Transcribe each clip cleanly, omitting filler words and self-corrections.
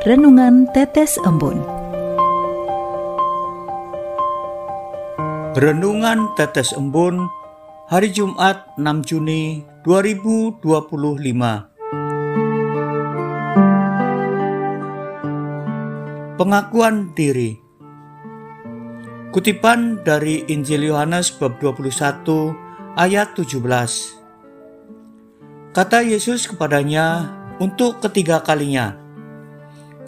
Renungan Tetes Embun. Renungan Tetes Embun hari Jumat 6 Juni 2025. Pengakuan diri. Kutipan dari Injil Yohanes bab 21 ayat 17. Kata Yesus kepadanya untuk ketiga kalinya,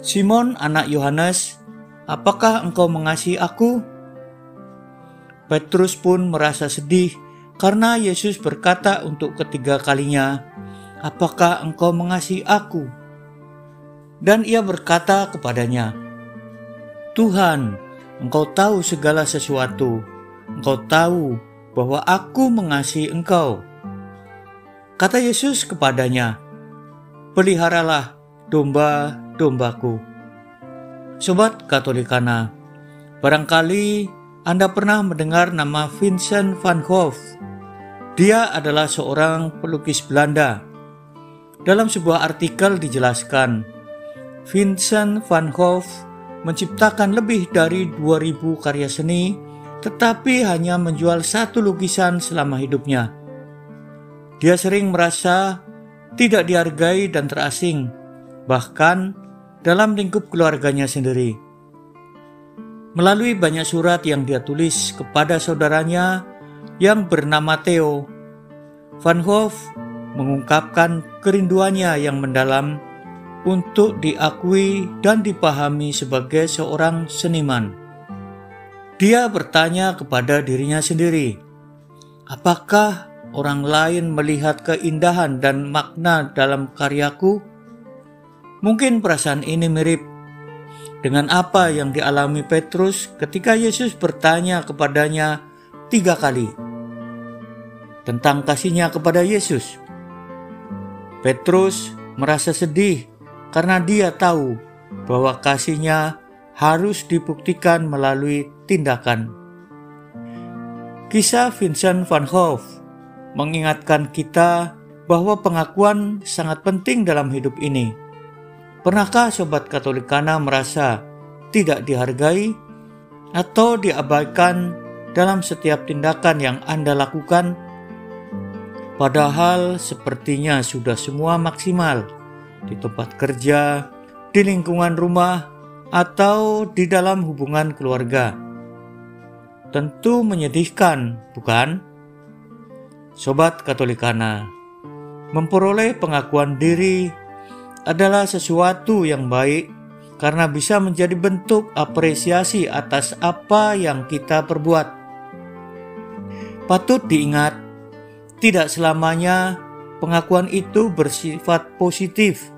"Simon anak Yohanes, apakah engkau mengasihi aku?" Petrus pun merasa sedih karena Yesus berkata untuk ketiga kalinya, "Apakah engkau mengasihi aku?" Dan ia berkata kepadanya, "Tuhan, engkau tahu segala sesuatu. Engkau tahu bahwa aku mengasihi engkau." Kata Yesus kepadanya, "Peliharalah domba-dombaku." Sobat Katolikana, barangkali Anda pernah mendengar nama Vincent van Gogh. Dia adalah seorang pelukis Belanda. Dalam sebuah artikel dijelaskan, Vincent van Gogh menciptakan lebih dari 2000 karya seni, tetapi hanya menjual satu lukisan selama hidupnya. Dia sering merasa tidak dihargai dan terasing, bahkan dalam lingkup keluarganya sendiri. Melalui banyak surat yang dia tulis kepada saudaranya yang bernama Theo, Van Gogh mengungkapkan kerinduannya yang mendalam untuk diakui dan dipahami sebagai seorang seniman. Dia bertanya kepada dirinya sendiri, apakah orang lain melihat keindahan dan makna dalam karyaku? Mungkin perasaan ini mirip dengan apa yang dialami Petrus ketika Yesus bertanya kepadanya 3 kali tentang kasihnya kepada Yesus. Petrus merasa sedih karena dia tahu bahwa kasihnya harus dibuktikan melalui tindakan. Kisah Vincent van Gogh mengingatkan kita bahwa pengakuan sangat penting dalam hidup ini. Pernahkah Sobat Katolikana merasa tidak dihargai atau diabaikan dalam setiap tindakan yang Anda lakukan? Padahal sepertinya sudah semua maksimal di tempat kerja, di lingkungan rumah, atau di dalam hubungan keluarga. Tentu menyedihkan, bukan? Sobat Katolikana, memperoleh pengakuan diri adalah sesuatu yang baik karena bisa menjadi bentuk apresiasi atas apa yang kita perbuat. Patut diingat, tidak selamanya pengakuan itu bersifat positif,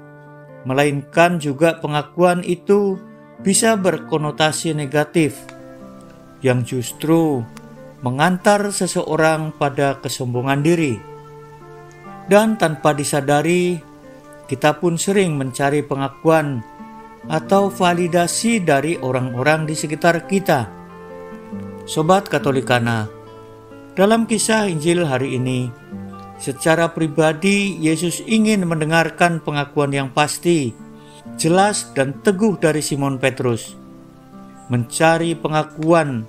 melainkan juga pengakuan itu bisa berkonotasi negatif, yang justru mengantar seseorang pada kesombongan diri. Dan tanpa disadari, kita pun sering mencari pengakuan atau validasi dari orang-orang di sekitar kita. Sobat Katolikana, dalam kisah Injil hari ini, secara pribadi Yesus ingin mendengarkan pengakuan yang pasti, jelas dan teguh dari Simon Petrus. Mencari pengakuan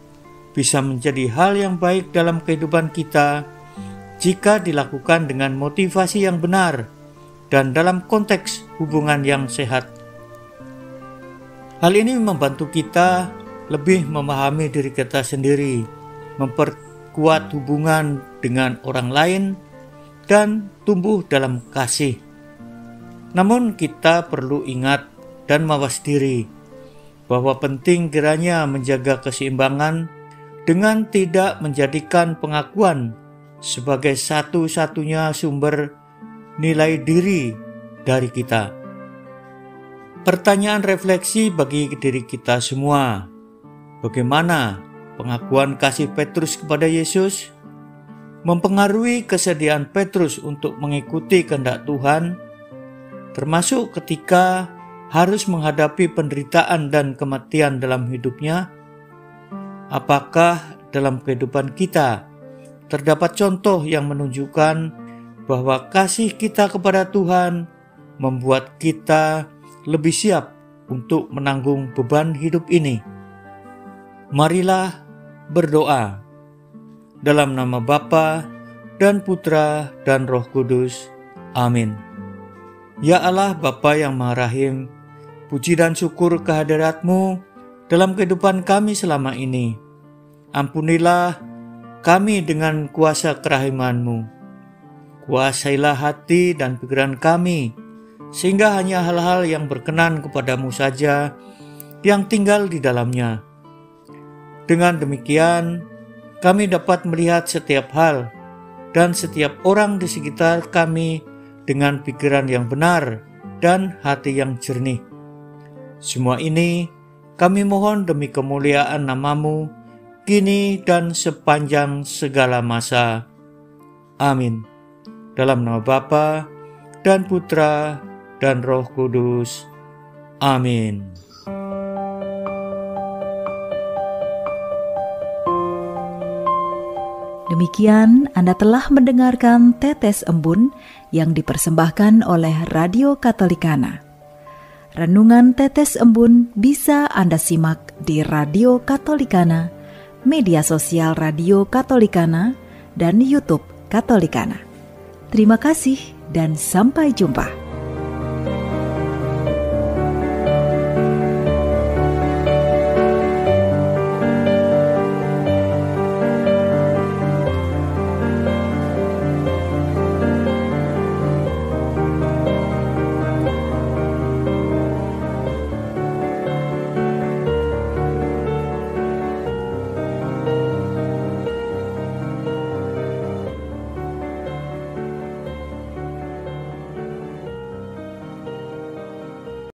bisa menjadi hal yang baik dalam kehidupan kita jika dilakukan dengan motivasi yang benar dan dalam konteks hubungan yang sehat. Hal ini membantu kita lebih memahami diri kita sendiri, memperkuat hubungan dengan orang lain, dan tumbuh dalam kasih. Namun kita perlu ingat dan mawas diri bahwa penting kiranya menjaga keseimbangan dengan tidak menjadikan pengakuan sebagai satu-satunya sumber nilai diri dari kita. Pertanyaan refleksi bagi diri kita semua, bagaimana pengakuan kasih Petrus kepada Yesus mempengaruhi kesediaan Petrus untuk mengikuti kehendak Tuhan, termasuk ketika harus menghadapi penderitaan dan kematian dalam hidupnya? Apakah dalam kehidupan kita terdapat contoh yang menunjukkan bahwa kasih kita kepada Tuhan membuat kita lebih siap untuk menanggung beban hidup ini. Marilah berdoa. Dalam nama Bapa dan Putra dan Roh Kudus. Amin. Ya Allah Bapa yang Maha Rahim, puji dan syukur kehadirat-Mu dalam kehidupan kami selama ini. Ampunilah kami dengan kuasa kerahiman-Mu. Kuasailah hati dan pikiran kami, sehingga hanya hal-hal yang berkenan kepadamu saja yang tinggal di dalamnya. Dengan demikian, kami dapat melihat setiap hal dan setiap orang di sekitar kami dengan pikiran yang benar dan hati yang jernih. Semua ini kami mohon demi kemuliaan nama-Mu, kini dan sepanjang segala masa. Amin. Dalam nama Bapa dan Putra dan Roh Kudus. Amin. Demikian Anda telah mendengarkan Tetes Embun yang dipersembahkan oleh Radio Katolikana. Renungan Tetes Embun bisa Anda simak di Radio Katolikana, media sosial Radio Katolikana, dan YouTube Katolikana. Terima kasih dan sampai jumpa.